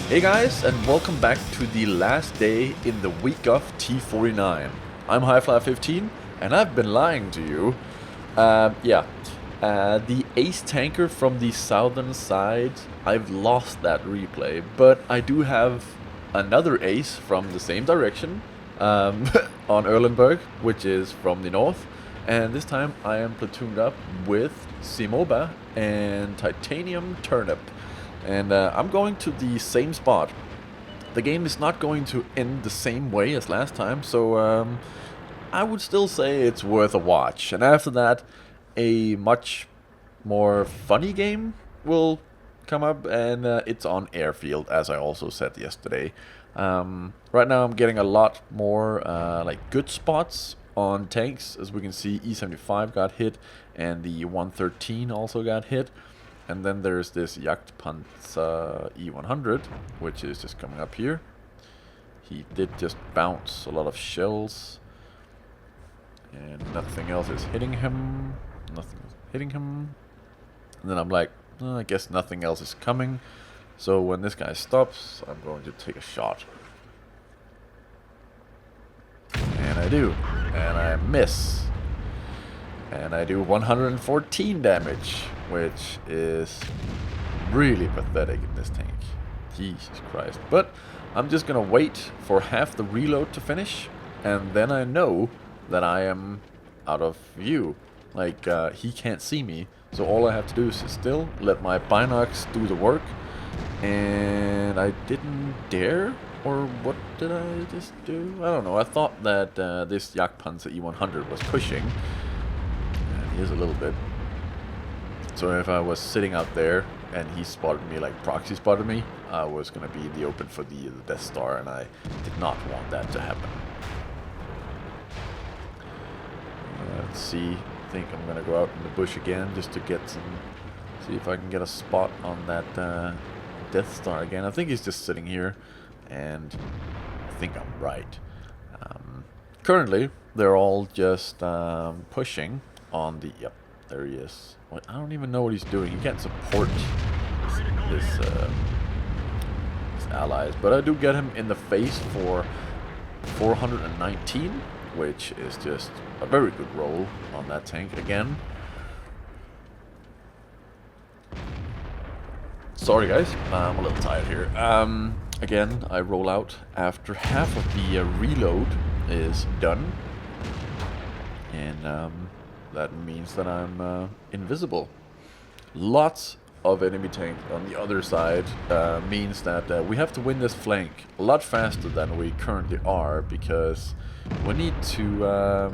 Hey guys, and welcome back to the last day in the week of T49. I'm Highfly15, and I've been lying to you. The Ace tanker from the southern side, I've lost that replay, but I do have another Ace from the same direction on Erlenberg, which is from the north. And this time I am platooned up with Simoba and Titanium Turnip. And I'm going to the same spot. The game is not going to end the same way as last time, so I would still say it's worth a watch. And after that, a much more funny game will come up, and it's on Airfield, as I also said yesterday. Right now I'm getting a lot more like good spots on tanks. As we can see, E75 got hit, and the 113 also got hit. And then there's this Jagdpanzer E100, which is just coming up here. He did just bounce a lot of shells. And nothing else is hitting him. Nothing is hitting him. And then I'm like, I guess nothing else is coming. So when this guy stops, I'm going to take a shot. And I do. And I miss. And I do 114 damage, which is really pathetic in this tank. Jesus Christ. But I'm just gonna wait for half the reload to finish, and then I know that I am out of view. Like, he can't see me, so all I have to do is sit still, let my binocs do the work, and I didn't dare? Or what did I just do? I don't know. I thought that this Jagdpanzer E100 was pushing. He is a little bit. So if I was sitting out there and he spotted me, like proxy spotted me, I was going to be in the open for the Death Star, and I did not want that to happen. Let's see. I think I'm going to go out in the bush again just to get some... See if I can get a spot on that Death Star again. I think he's just sitting here, and I think I'm right. Currently, they're all just pushing on the... Yep, there he is. Well, I don't even know what he's doing. He can't support his allies, but I do get him in the face for 419, which is just a very good roll on that tank again. Sorry guys, I'm a little tired here. Again, I roll out after half of the reload is done, and that means that I'm invisible. Lots of enemy tank on the other side means that we have to win this flank a lot faster than we currently are, because we need to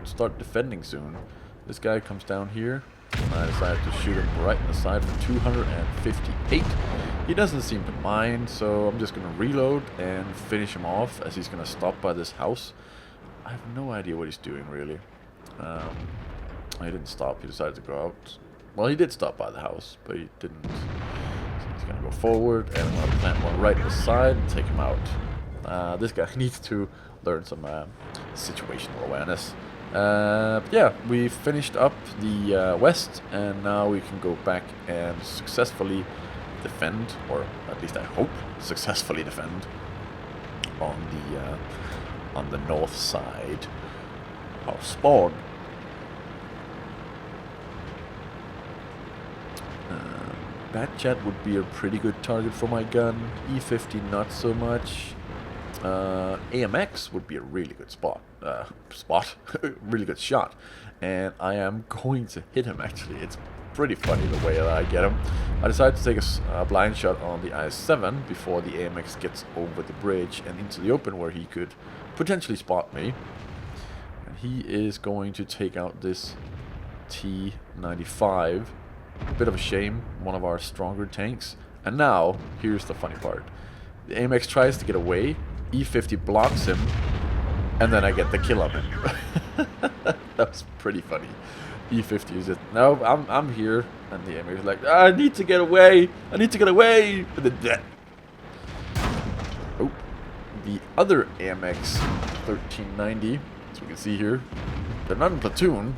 start defending soon. This guy comes down here, and I decided to shoot him right in the side for 258. He doesn't seem to mind, so I'm just gonna reload and finish him off as he's gonna stop by this house. I have no idea what he's doing really. He didn't stop, he decided to go out. Well, he did stop by the house, but he didn't. So he's gonna go forward, and I'm gonna plant one right in the side and take him out. This guy needs to learn some situational awareness. Yeah, we finished up the west, and now we can go back and successfully defend, or at least I hope successfully defend, on the north side of spawn. Bat Chat would be a pretty good target for my gun. E50 not so much. AMX would be a really good really good shot, and I am going to hit him. Actually, it's pretty funny the way that I get him. I decided to take a blind shot on the IS-7 before the AMX gets over the bridge and into the open where he could potentially spot me. And he is going to take out this T95. A bit of a shame, one of our stronger tanks. And now, here's the funny part. The AMX tries to get away, E50 blocks him, and then I get the kill on him. That was pretty funny. E50 is just, no, I'm here, and the AMX is like, I need to get away, I need to get away, and then dead. Oh, the other AMX 1390, as we can see here, they're not in platoon,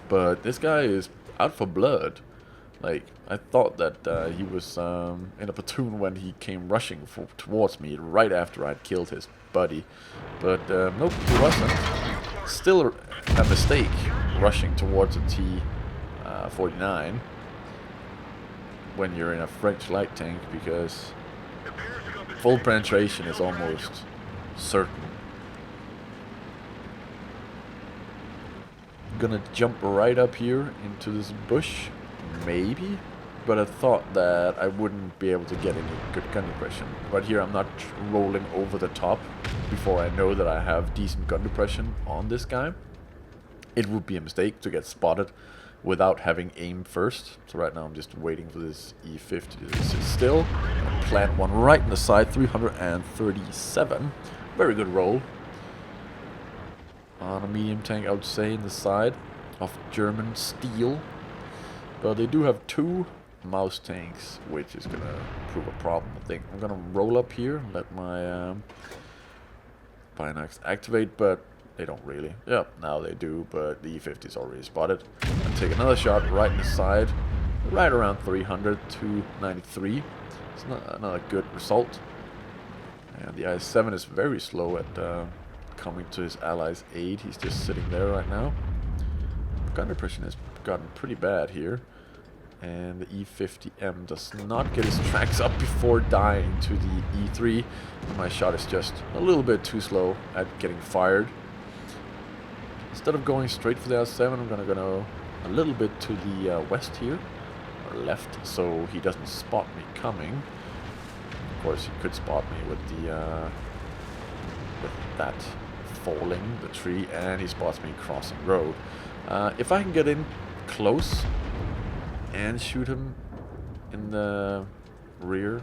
but this guy is out for blood. Like, I thought that he was in a platoon when he came rushing towards me right after I'd killed his buddy. But nope, he wasn't. Still a mistake rushing towards a T49 when you're in a French light tank, because full penetration is almost certain. Gonna jump right up here into this bush, maybe, but I thought that I wouldn't be able to get any good gun depression. Right here I'm not rolling over the top before I know that I have decent gun depression on this guy. It would be a mistake to get spotted without having aim first. So right now I'm just waiting for this E50 to sit still. Plant one right in the side, 337. Very good roll. On a medium tank, I would say, in the side of German steel. But they do have 2 mouse tanks, which is gonna prove a problem, I think. I'm gonna roll up here, let my binocs activate, but they don't really. Yep, now they do, but the E50 is already spotted. And take another shot right in the side, right around 300 to 93. It's not a good result. And the I-7 is very slow at coming to his allies' aid. He's just sitting there right now. Gun depression has gotten pretty bad here. And the E50M does not get his tracks up before dying to the E3. My shot is just a little bit too slow at getting fired. Instead of going straight for the I-7, I'm gonna go a little bit to the west here, or left, so he doesn't spot me coming. Of course, he could spot me with the with that falling the tree, and he spots me crossing road. If I can get in close and shoot him in the rear,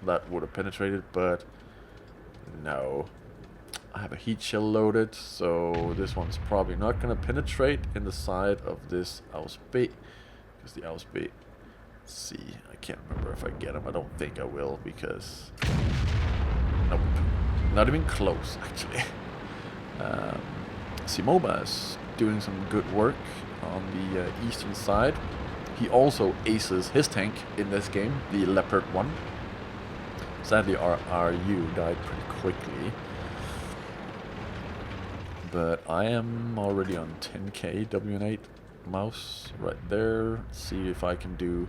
that would have penetrated, but no. I have a heat shell loaded, so this one's probably not going to penetrate in the side of this Ausbe. Because the Ausbe, let's see, I can't remember if I get him. I don't think I will, because nope, not even close actually. Simoba is doing some good work on the eastern side. He also aces his tank in this game, the Leopard 1. Sadly, our RU died pretty quickly. But I am already on 10k WN8 mouse right there. Let's see if I can do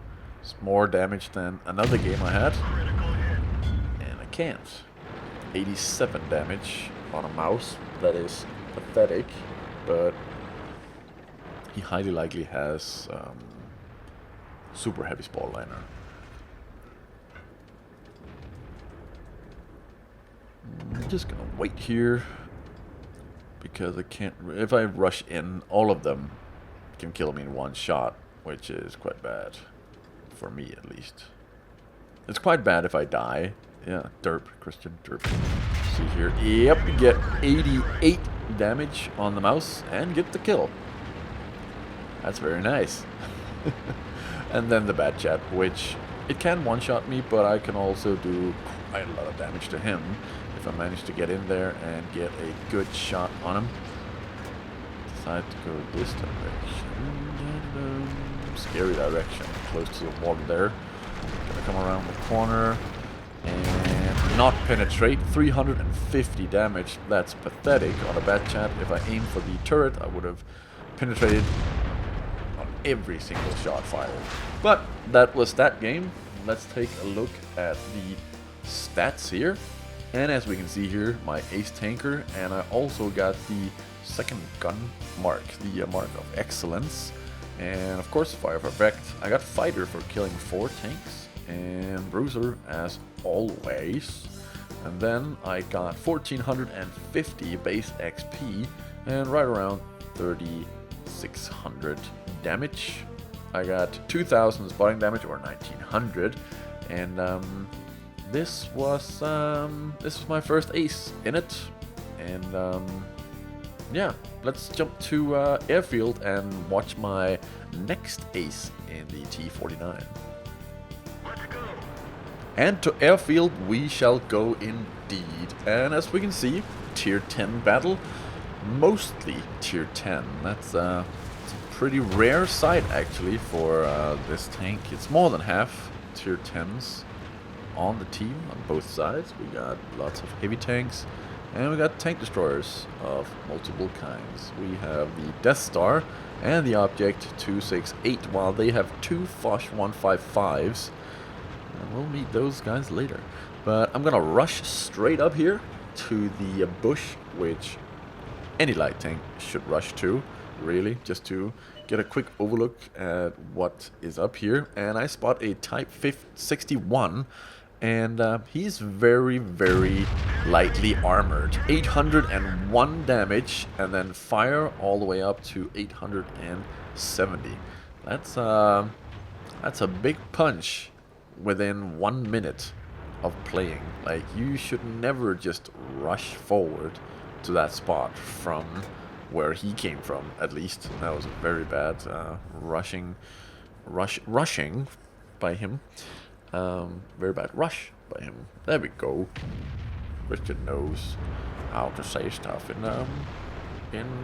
more damage than another game I had. And I can't. 87 damage on a mouse. That is pathetic. But he highly likely has super heavy spall liner. I'm just gonna wait here, because I can't. If I rush in, all of them can kill me in one shot, which is quite bad for me, at least. It's quite bad if I die. Yeah, derp, Christian, derp. See here. Yep, you get 88 damage on the mouse and get the kill. That's very nice. And then the bad chat, which it can one-shot me, but I can also do quite a lot of damage to him if I manage to get in there and get a good shot on him. Decide to go this direction. Scary direction, close to the water there. Gonna come around the corner and not penetrate. 350 damage. That's pathetic on a bad chat. If I aimed for the turret, I would have penetrated on every single shot fired. But that was that game. Let's take a look at the stats here. And as we can see here, my ace tanker, and I also got the second gun mark, the mark of excellence. And of course, fire perfect. I got fighter for killing 4 tanks, and bruiser as always. And then I got 1450 base XP and right around 3600 damage. I got 2000 spotting damage, or 1900, and this was my first ace in it. And yeah, let's jump to airfield and watch my next ace in the T49. And to airfield we shall go indeed. And as we can see, tier 10 battle, mostly tier 10. That's a pretty rare sight actually for this tank. It's more than half tier 10s on the team on both sides. We got lots of heavy tanks and we got tank destroyers of multiple kinds. We have the Death Star and the Object 268, while they have two Foch 155s. And we'll meet those guys later. But I'm gonna rush straight up here to the bush, which any light tank should rush to, really, just to get a quick overlook at what is up here. And I spot a Type 61, and he's very, very lightly armored. 801 damage, and then fire all the way up to 870. That's a big punch within 1 minute of playing. Like, you should never just rush forward to that spot from where he came from, at least. That was a very bad rushing by him. Very bad rush by him. There we go. Christian knows how to say stuff in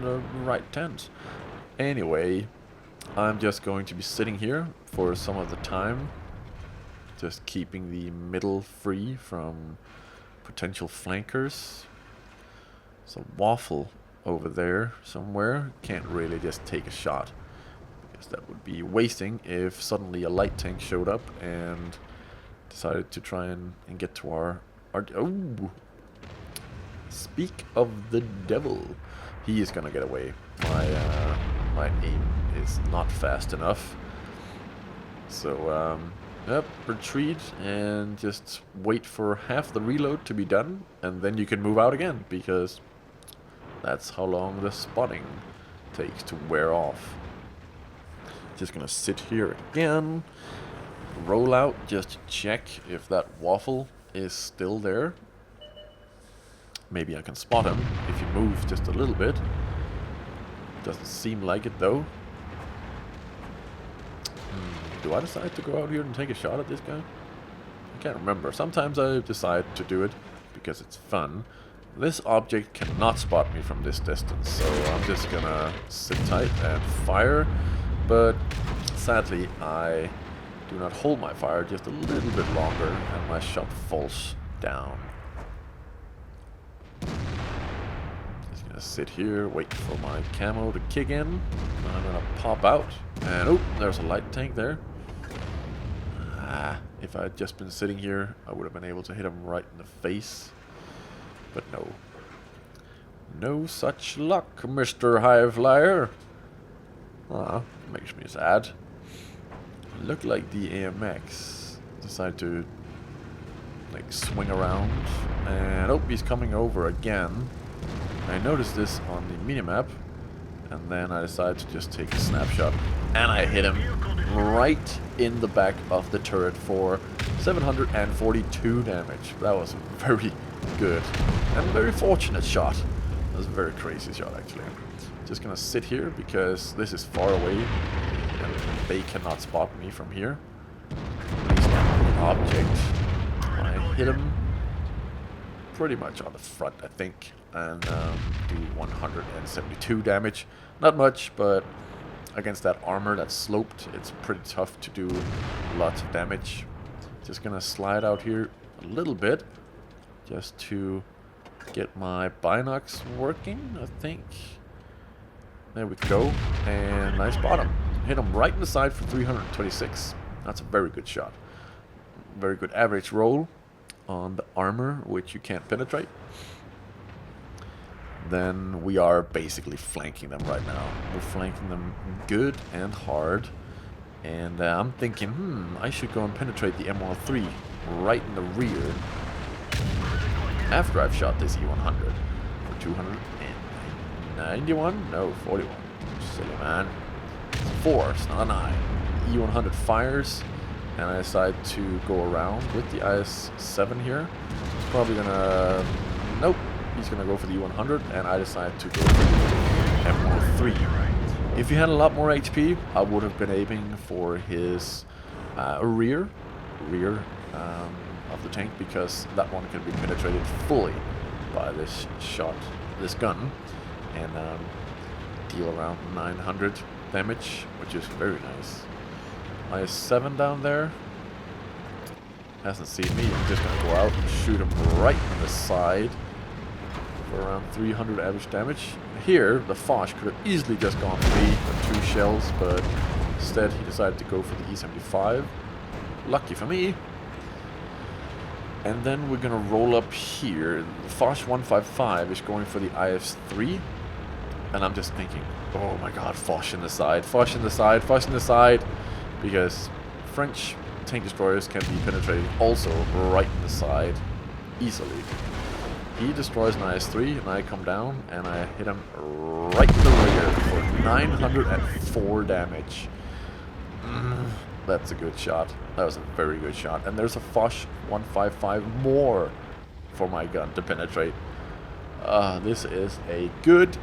the right tense. Anyway, I'm just going to be sitting here for some of the time, just keeping the middle free from potential flankers. Some waffle over there somewhere. Can't really just take a shot, because that would be wasting if suddenly a light tank showed up and decided to try and get to our oh! Speak of the devil. He is gonna get away. My aim is not fast enough. So yep, retreat and just wait for half the reload to be done, and then you can move out again, because that's how long the spotting takes to wear off. Just gonna sit here again, roll out just to check if that waffle is still there. Maybe I can spot him if he moves just a little bit. Doesn't seem like it though. Do I decide to go out here and take a shot at this guy? I can't remember. Sometimes I decide to do it because it's fun. This object cannot spot me from this distance, so I'm just gonna sit tight and fire. But sadly, I do not hold my fire just a little bit longer, and my shot falls down. Just gonna sit here, wait for my camo to kick in. I'm gonna pop out, and oh, there's a light tank there. If I had just been sitting here, I would have been able to hit him right in the face. But no. No such luck, Mr. High Flyer. Makes me sad. Look like the AMX decided to like swing around, and oh, he's coming over again. I noticed this on the minimap, and then I decided to just take a snapshot, and I hit him right in the back of the turret for 742 damage. That was a very good and very fortunate shot. That was a very crazy shot, actually. Just gonna sit here because this is far away and they cannot spot me from here. At least not with an object. I hit him pretty much on the front, I think, and do 172 damage. Not much, but against that armor that's sloped, it's pretty tough to do lots of damage. Just gonna slide out here a little bit just to get my binocs working, I think. There we go, and nice bottom. Hit him right in the side for 326. That's a very good shot. Very good average roll on the armor, which you can't penetrate. Then we are basically flanking them right now. We're flanking them good and hard. And I'm thinking, I should go and penetrate the M103 right in the rear after I've shot this E100 for 291? No, 41. Silly man. It's a 4, it's not a 9. E100 fires, and I decide to go around with the IS-7 here. Probably gonna... Nope. He's gonna go for the E100, and I decide to go for the M103. If he had a lot more HP, I would have been aiming for his rear of the tank, because that one can be penetrated fully by this shot, this gun, and deal around 900 damage, which is very nice. IS-7 down there. Hasn't seen me. I'm just gonna go out and shoot him right in the side for around 300 average damage. Here, the Foch could have easily just gone for me with 2 shells, but instead he decided to go for the E-75. Lucky for me. And then we're gonna roll up here. The Foch 155 is going for the IS-3, and I'm just thinking, oh my god, Foch in the side, Foch in the side, Foch in the side, because French tank destroyers can be penetrating also right in the side easily. He destroys an IS-3 and I come down and I hit him right in the rear for 904 damage. That's a good shot. That was a very good shot. And there's a Foch 155 more for my gun to penetrate. This is a good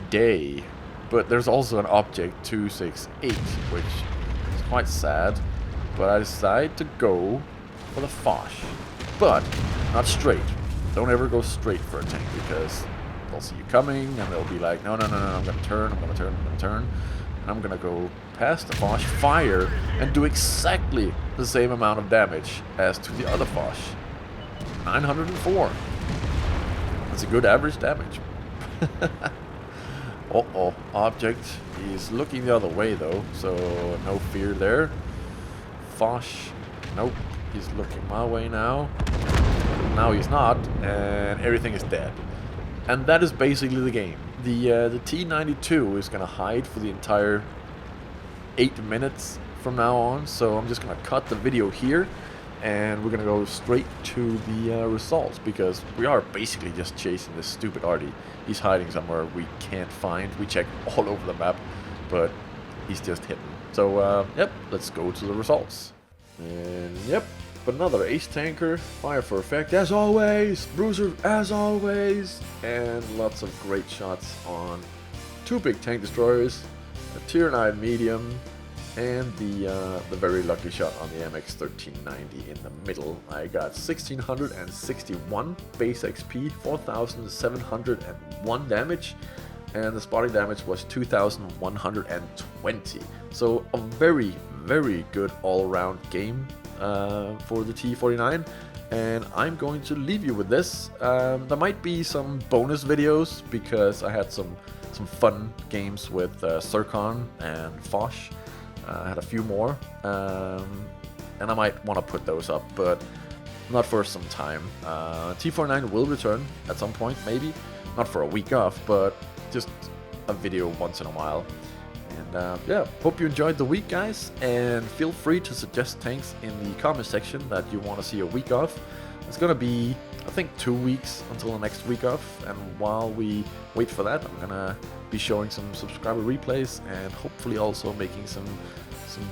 day. But there's also an object 268, which is quite sad. But I decide to go for the Foch. But not straight. Don't ever go straight for a tank, because they'll see you coming and they'll be like, no, no, no, no, I'm gonna turn, I'm gonna turn, I'm gonna turn. And I'm gonna go past the Foch, fire, and do exactly the same amount of damage as to the other Foch. 904. That's a good average damage. Uh-oh, object. He's looking the other way though, so no fear there. Foch, nope, he's looking my way now. Now he's not, and everything is dead. And that is basically the game. The T92 is gonna hide for the entire 8 minutes from now on, so I'm just gonna cut the video here, and we're gonna go straight to the results, because we are basically just chasing this stupid Artie. He's hiding somewhere we can't find. We checked all over the map, but he's just hidden. So yep, let's go to the results. And yep, another ace tanker, fire for effect as always, bruiser as always, and lots of great shots on 2 big tank destroyers, a tier 9 medium, and the very lucky shot on the MX-1390 in the middle. I got 1661 base XP, 4701 damage, and the spotting damage was 2120. So a very, very good all-round game for the T49, and I'm going to leave you with this. There might be some bonus videos, because I had some fun games with Zircon and Foch. I had a few more, and I might want to put those up, but not for some time. T49 will return at some point, maybe. Not for a week off, but just a video once in a while. And yeah, hope you enjoyed the week, guys, and feel free to suggest tanks in the comment section that you want to see a week off. It's gonna be, I think, 2 weeks until the next week off, and while we wait for that, I'm gonna be showing some subscriber replays and hopefully also making some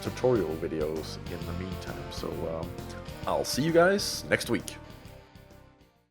tutorial videos in the meantime. So I'll see you guys next week.